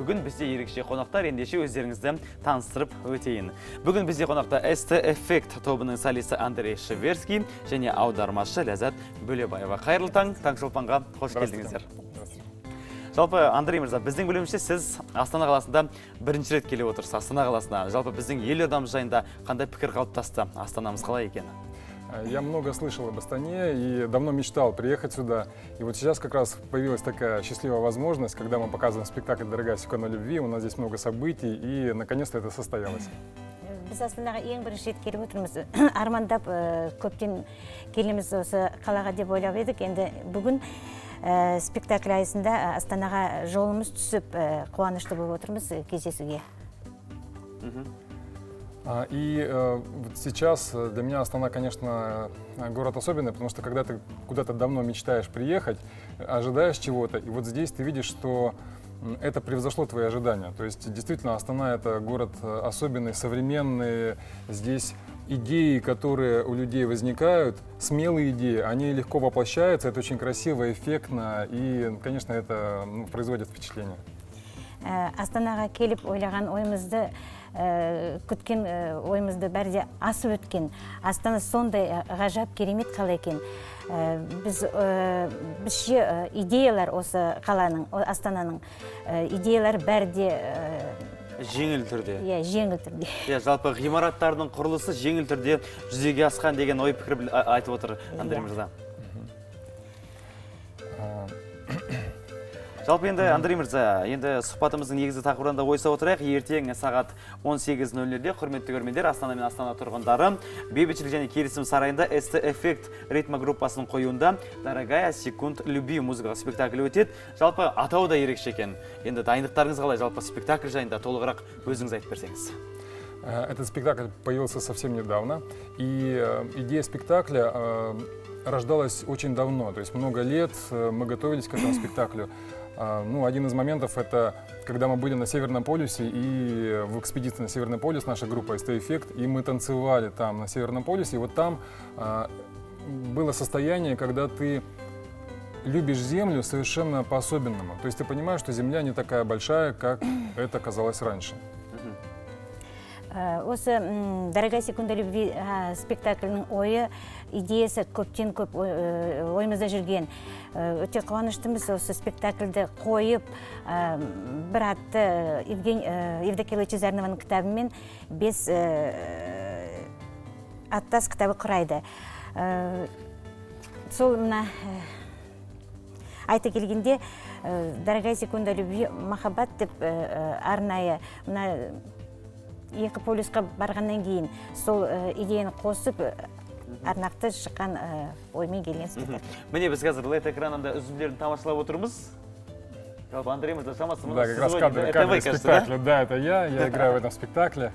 бүгін бізде ерекше қонақтар, ендеше өздеріңізді таныстырып өтейін. Бүгін бізде қонақта ST Effect тобының солисті Андрей Шеверский және аудармашы Ләззат Бөлебаева. Қайырлы таң, Таңшолпанға қош келдіңіздер. Жалпы, Андрей мырза, біздің білуімізше сіз Астана қаласында бірінші рет келіп отырсыз. Астана қаласына. Жалпы біздің елордамыз жайында қандай пікір қалыптасты? Астанамыз қалай екені? Я много слышал об Астане и давно мечтал приехать сюда. И вот сейчас как раз появилась такая счастливая возможность, когда мы показываем спектакль «Дорогая секунд любви». У нас здесь много событий, и наконец-то это состоялось. Біз Астанаға ең бірінші рет келіп отырмыз. Армандап көптен келеміз осы қалаға деп ойлап едік. Енді бүгін спектакль аясында Астанаға жолымыз түсіп, қуанышты болып отырмыз кездесуге. И вот сейчас для меня Астана, конечно, город особенный, потому что когда ты куда-то давно мечтаешь приехать, ожидаешь чего-то, и вот здесь ты видишь, что это превзошло твои ожидания. То есть действительно Астана — это город особенный, современный. Здесь идеи, которые у людей возникают, смелые идеи, они легко воплощаются, это очень красиво, эффектно, и, конечно, это производит впечатление. Астанаға келіп ойлаған ойымызды, күткен ойымызды бәрде асып өткен. Астана сондай ғажап, керемет қала екен. Бізше идеялар осы қаланың, Астананың идеялар бәрде жеңіл түрде. Жеңіл түрде. Жалпы ғимараттардың құрылысы жеңіл түрде жүзеге асқан деген ой пікір айтып отыр Андрей мырза. Жалпы енді Андрей мырза, енді сұхбатымыздың негізгі тақырыбында ойса отырайық. Ертең сағат 18:00-де құрметті көрермендер, Астана мен Астана тұрғындары бейбітшілік және келісім сарайында ST Effect ритм группасының қоюында «Дорогая секунд любви» музыкалық спектакль өтеді. Жалпы атауы да ерекше екен. Енді дайындықтарыңыз қалай? Жалпы спектакль жайында толығырақ өзіңіз айтып берсеңіз. Этот спектакль появился совсем недавно, и идея спектакля рождалась очень давно, то есть много лет мы готовились к этому спектаклю. Один из моментов — это когда мы были на Северном полюсе, и в экспедиции на Северный полюс наша группа ST Effect, и мы танцевали там на Северном полюсе, и вот там было состояние, когда ты любишь Землю совершенно по-особенному. То есть ты понимаешь, что Земля не такая большая, как это казалось раньше. Осы «Дорогая секунда любви» спектаклінің ойы, идеясы көптен көп ойымызда жүрген. Өте қуаныштымыз осы спектакльді қойып, бір атты Евдокия Лучезарнованың кітабымен 5 аттас кітабы құрайды. Сол мына айта келгенде «Дорогая секунда любви» махаббат деп арнайы екі полюсқа барғаннан кейін сол идеяны қосып арнақты шыққан оймен келген спектакль. Міне біз қазір лед экранында үзінділерін тамашалап отырмыз. Жалпы Андрей мырза, шамасы Да, как раз кадры спектакля. Да, это я играю в этом спектакле.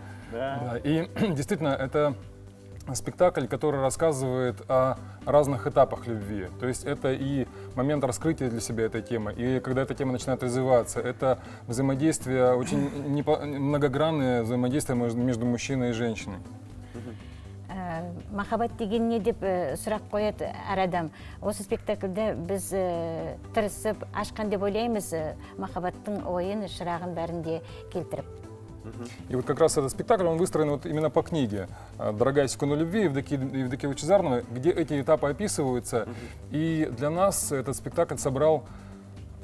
И действительно, это спектакль, который рассказывает о разных этапах любви. То есть это и момент раскрытия для себя этой темы, и когда эта тема начинает развиваться, это взаимодействие, очень многогранное взаимодействие между мужчиной и женщиной. Махаббат деген не деп сұрақ қояды әр адам. Осы спектакльде біз тырысып, ашқан деп ойлаймыз, махаббаттың ойын, шырағын бәрінде келтіріп. И вот как раз этот спектакль, он выстроен вот именно по книге «Дорогая секунда любви» Евдокии Лучезарновой, где эти этапы описываются. И для нас этот спектакль собрал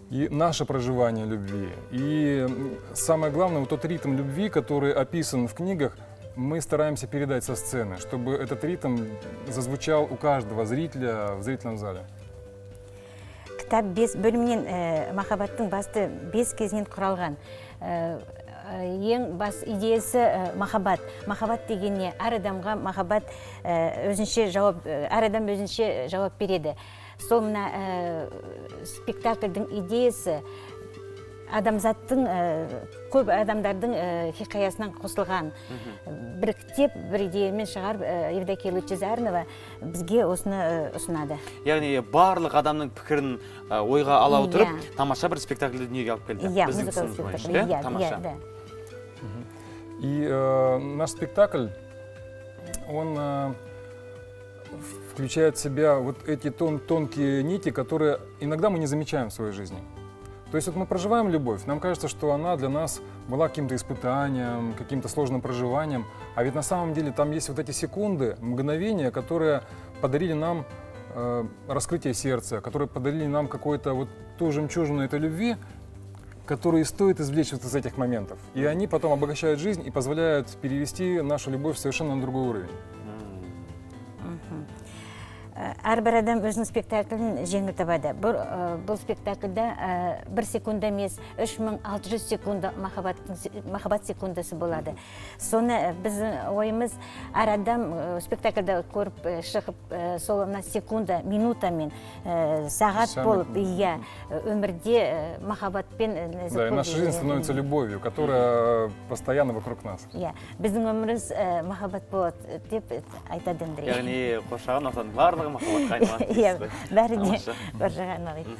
и наше проживание любви. И самое главное, вот тот ритм любви, который описан в книгах, мы стараемся передать со сцены, чтобы этот ритм зазвучал у каждого зрителя в зрительном зале. Кітап 5 бөлімнен махаббаттың басты 5 кезінен құралған. Ең бас идеясы махаббат. Махаббат дегенне әр адамға махаббат әр адам өзінше жауап береді. Сол мына спектакльдің идеясы адамзаттың, көп адамдардың хикаясынан қосылған. Біріктеп, бір идеямен шығарып, Евдокия Лучезарнова бізге осыны ұсынады. Яғни барлық адамның пікірін ойға ала отырып, тамаша бір спектакльді дүниеге алып келді. Музыкалық спектакль. Тамаша. И наш спектакль, он включает в себя вот эти тонкие нити, которые иногда мы не замечаем в своей жизни. То есть вот мы проживаем любовь, нам кажется, что она для нас была каким-то испытанием, каким-то сложным проживанием, а ведь на самом деле там есть вот эти секунды, мгновения, которые подарили нам раскрытие сердца, которые подарили нам какую-то вот ту жемчужину этой любви, которую и стоит извлечь вот из этих моментов. И они потом обогащают жизнь и позволяют перевести нашу любовь совершенно на другой уровень. Әрбір адам өзінің спектаклін жеңіл табады. Бұл спектакльда 1 секунда емес, 3600 секунда махаббат секундасы болады. Соны біздің ойымыз, әр адам спектакльда көріп шығып, сол секунда, минутамен, сағат болып, өмірде махаббатпен... Да, и наша жизнь становится любовью, которая постоянно вокруг нас. Біздің өміріміз махаббат болады деп айтады Андрей. Яғни қоршаған ортаның барлығы махаббатқа айналады дейсіз бе? Бәріне қоршаған ортаға.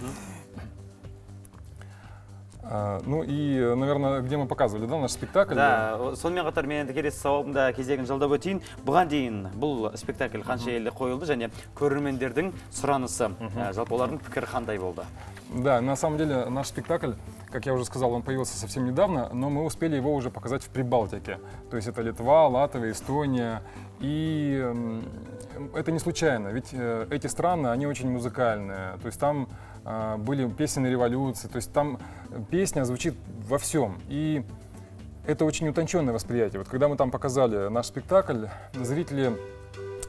Ну и, наверное, где мы показывали, да, наш спектакль? Да, сонымен қатар мен келесі сауалымда кезегін жалдап өтейін. Бұған дейін бұл спектакль қанша елде қойылды және көрермендердің сұранысы, жалпы олардың пікірі қандай болды? Да, на самом деле наш спектакль, как я уже сказал, он появился совсем недавно, но мы успели его уже показать в Прибалтике. То есть это Литва, Латвия, Эстония. И это не случайно, ведь эти страны, они очень музыкальные. То есть там были песенные революции, то есть там песня звучит во всем. И это очень утонченное восприятие. Вот когда мы там показали наш спектакль, зрители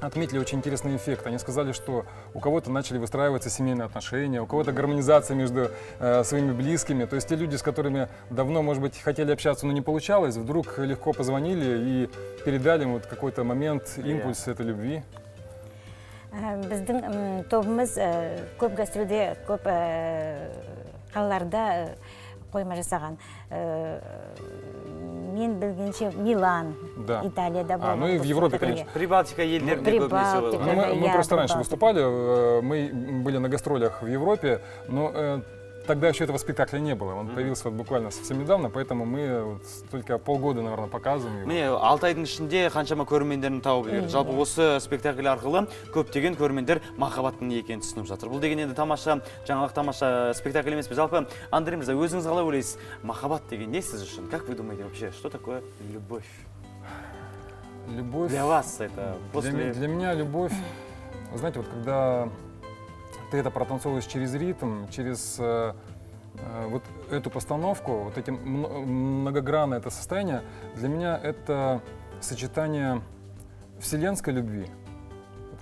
отметили очень интересный эффект. Они сказали, что у кого-то начали выстраиваться семейные отношения, у кого-то гармонизация между своими близкими. То есть те люди, с которыми давно, может быть, хотели общаться, но не получалось, вдруг легко позвонили и передали им вот какой-то момент, импульс этой любви. Біздің тобымыз көп гастрольде, көп қалаларда қойма жасаған. Мен білгенше Милан, Италияда было. Ну и в Европе, конечно. Прибалтика елдерінде көбінесе болды. Мы просто раньше выступали, мы были на гастролях в Европе, но тогда еще этого спектакля не было. Он появился вот буквально совсем недавно, поэтому мы вот только полгода, наверное, показываем его. Міне, 6 айдың ішінде қаншама көрермендерін тауып үлгерді. Жалпы осы спектакль арқылы көптеген көрермендер махаббаттың не екенін түсініп жатыр. Бұл деген енді тамаша, жаңалық тамаша спектакль емес пе? Жалпы, Андрей мырза, өзіңіз қалай ойлайсыз? Махаббат деген не сіз үшін? Как вы думаете вообще, что такое любовь? Любовь. Для вас это после... Для меня любовь, вы знаете, вот когда ты это протанцовываешь через ритм, через вот эту постановку, вот эти многогранное это состояние, для меня это сочетание вселенской любви,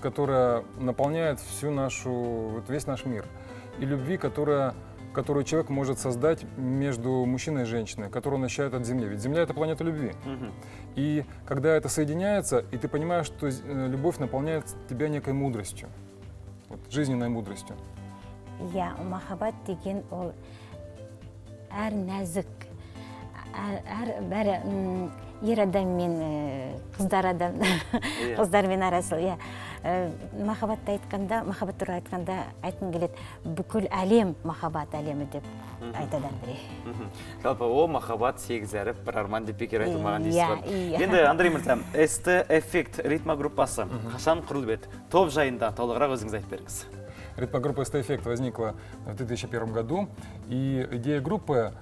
которая наполняет всю нашу, вот весь наш мир, и любви, которую человек может создать между мужчиной и женщиной, которую он ощущает от Земли. Ведь Земля — это планета любви. И когда это соединяется, и ты понимаешь, что любовь наполняет тебя некой мудростью, вот, жизненной мудростью. Махаббат деген ол әр нәзік, бәрі ер адам мен қыздармен арасы. Махаббатты айтқанда, махаббат туралы айтқанда айтқым келеді, бүкіл әлем махаббат әлемі деп айтады Андрей. Жалпы о махаббат сегіз әріп бір арман деп бекер айтылмаған дейсіз ғой. Енді Андрей мырза, ST-Effect ритма группасы қашан құрылып еді? Топ жайында толығырақ өзіңіз айтып беріңіз. Ритмогруппа ST-Effect возникла в 2001 году, и идея группы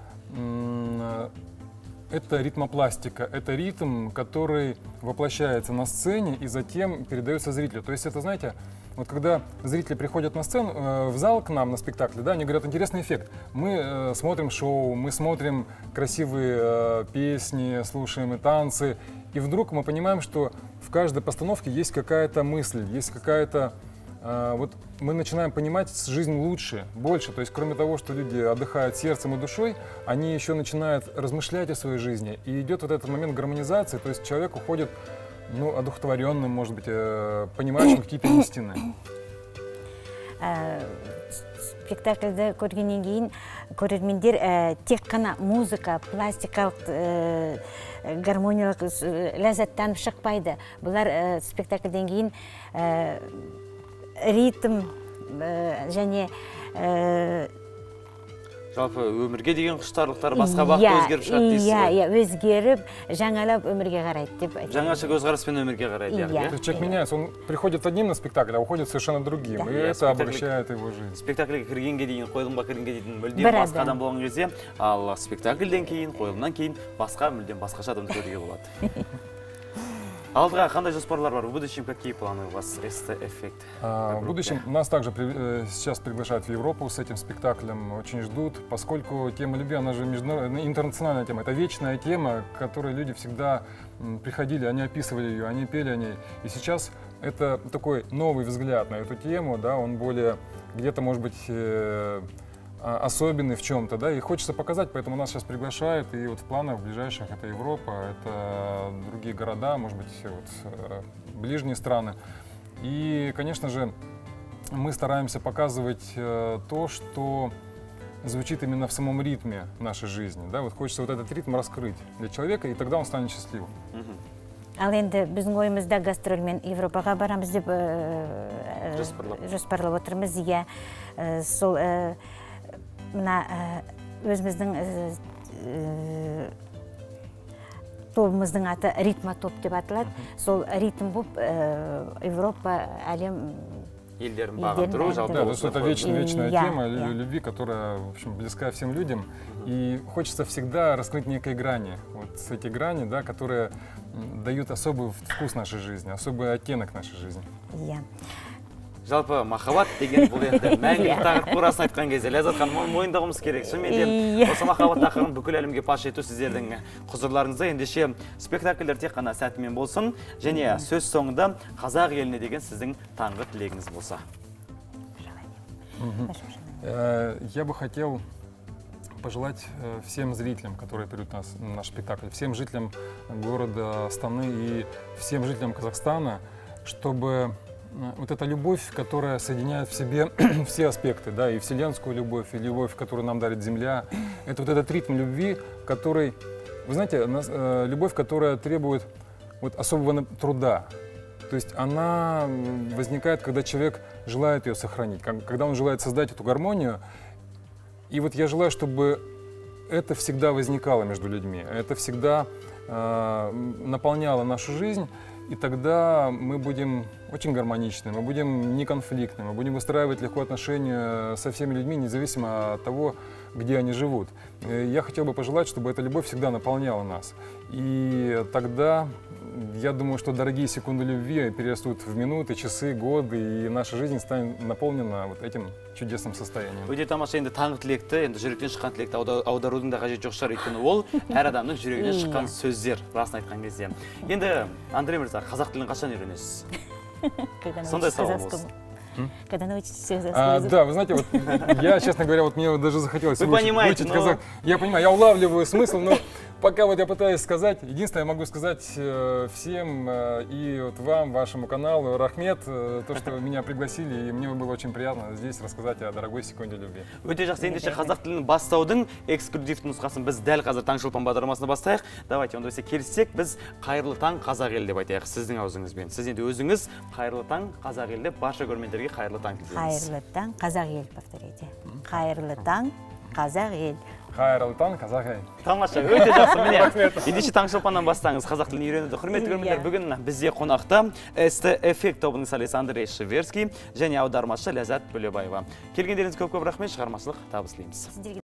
это ритмопластика, это ритм, который воплощается на сцене и затем передается зрителю. То есть это, знаете, вот когда зрители приходят на сцену, в зал к нам на спектакле, да, они говорят, интересный эффект. Мы смотрим шоу, мы смотрим красивые песни, слушаем и танцы, и вдруг мы понимаем, что в каждой постановке есть какая-то мысль, есть какая-то... Вот мы начинаем понимать жизнь лучше, больше. То есть, кроме того, что люди отдыхают сердцем и душой, они еще начинают размышлять о своей жизни. И идет вот этот момент гармонизации, то есть человек уходит, ну, одухотворенным, может быть, понимающим какие-то истины. Спектакльді көргеннен кейін көрермендер тек қана музыка, пластикалық, гармониялық ләззаттанып шықпайды. Бұлар спектакльден кейін ритм және Жалпы өмірге деген құштарлықтар басқа бағытта өзгеріп шығады дейсіз ғой. Иә, өзгеріп, жаңалап өмірге қарайды деп айтады. Жаңаша көзқараспен өмірге қарайды. То есть человек меняется, он приходит одним на спектакль, а уходит совершенно другим. И это обогащает его жизнь. Спектакльге кіргенге дейін, қойылымға кіргенге дейін мүлдем басқа адам болған кезде, ал спектакльден кейін, қойылымнан кейін басқа мүлдем басқаша адамды көруге болады. Алдыға қандай жоспарлар бар? В будущем какие планы у вас? СТ-эффект. В будущем нас также сейчас приглашают в Европу с этим спектаклем, очень ждут, поскольку тема любви, она же интернациональная тема, это вечная тема, к которой люди всегда приходили, они описывали ее, они пели о ней. И сейчас это такой новый взгляд на эту тему, да, он более где-то, может быть, особенный в чем-то, да, и хочется показать, поэтому нас сейчас приглашают, и вот в планах ближайших это Европа, это другие города, может быть, вот, ближние страны. И, конечно же, мы стараемся показывать то, что звучит именно в самом ритме нашей жизни, да, вот хочется вот этот ритм раскрыть для человека, и тогда он станет счастливым. Ал енді біздің ойымызда гастрольмен Европаға барамыз деп жоспарлап отырмыз. Иә, сол мына өзіміздің тобымыздың аты ритма топ деп аталады. Сол ритм болып Европа, әлем елдерін бағындыру, жалпы. Да, это вечная тема любви, которая, в общем, близка всем людям. И хочется всегда раскрыть некие грани. Вот эти грани, да, которые дают особый вкус нашей жизни, особый оттенок нашей жизни. Жалпы махаббат деген бұл енді мәңгілік тақырып турасын айтқан кезде Ләззат ханым мойындауымыз керек. Шынымен осы махаббат тақырыбын бүкіл әлемге паш ету сіздердің құзырларыңызда. Ендеше спектакльдер тек қана сәтімен болсын, және сөз соңында қазақ еліне деген сіздің таңғы тілегіңіз болса. Я бы хотел пожелать всем зрителям, которые придут на наш спектакль, всем жителям города Астаны и всем жителям Казахстана, чтобы вот эта любовь, которая соединяет в себе все аспекты, да, и вселенскую любовь, и любовь, которую нам дарит Земля, это вот этот ритм любви, который, вы знаете, любовь, которая требует вот особого труда. То есть она возникает, когда человек желает ее сохранить, когда он желает создать эту гармонию. И вот я желаю, чтобы это всегда возникало между людьми, это всегда наполняло нашу жизнь. И тогда мы будем очень гармоничны, мы будем неконфликтны, мы будем выстраивать легко отношения со всеми людьми, независимо от того, где они живут. Я хотел бы пожелать, чтобы эта любовь всегда наполняла нас. И тогда, я думаю, что дорогие секунды любви перерастут в минуты, часы, годы, и наша жизнь станет наполнена вот этим чудесным состоянием. Өте тамаша, енді таңғы тілекті, енді жүректен шыққан тілекті аударудың да қажет жоқ шығар, өйткені ол әр адамның жүрегінен шыққан сөздер, расын айтқан кезде. Енді Андрей мырза, қазақ тілін қашан үйренесіз? Сондай сауал болсын. Когда научитесь казахский язык. Да, вы знаете, вот я, честно говоря, вот мне даже захотелось выучить казах. Я понимаю, я улавливаю смысл, но пока вот я пытаюсь сказать, единственное, я могу сказать всем и вот вам, вашему каналу, Рахмет, то, что меня пригласили, и мне было очень приятно здесь рассказать о дорогой секунде любви. Өте жақсы, ендеше қазақ тілін бастаудың эксклюзивті нұсқасын біз дәл қазір Таңшолпан бағдарламасына бастайық. Давайте, онда келіссек, біз қайырлы таң қазақ елі деп айтайық сіздің аузыңызбен. Сіз енді өзіңіз қайырлы таң қазақ елі деп барша көрермендерге қайырлы таң тілейміз. Қайырлы таң қазақ ел, повторите. Қайырлы таң қазақ ел. Қайырлы таң қазақ ел. Тамаша, өте жақсы. Міне, ендеше Таңшолпаннан бастаңыз қазақ тілін үйренуді. Құрметті көрермендер, бүгін бізде қонақта СТ-эффект тобының солисі Андрей Шеверский және аудармашы Ләззат Бөлебаева. Келгендеріңізге көп рахмет, шығармашылық табыс тілейміз.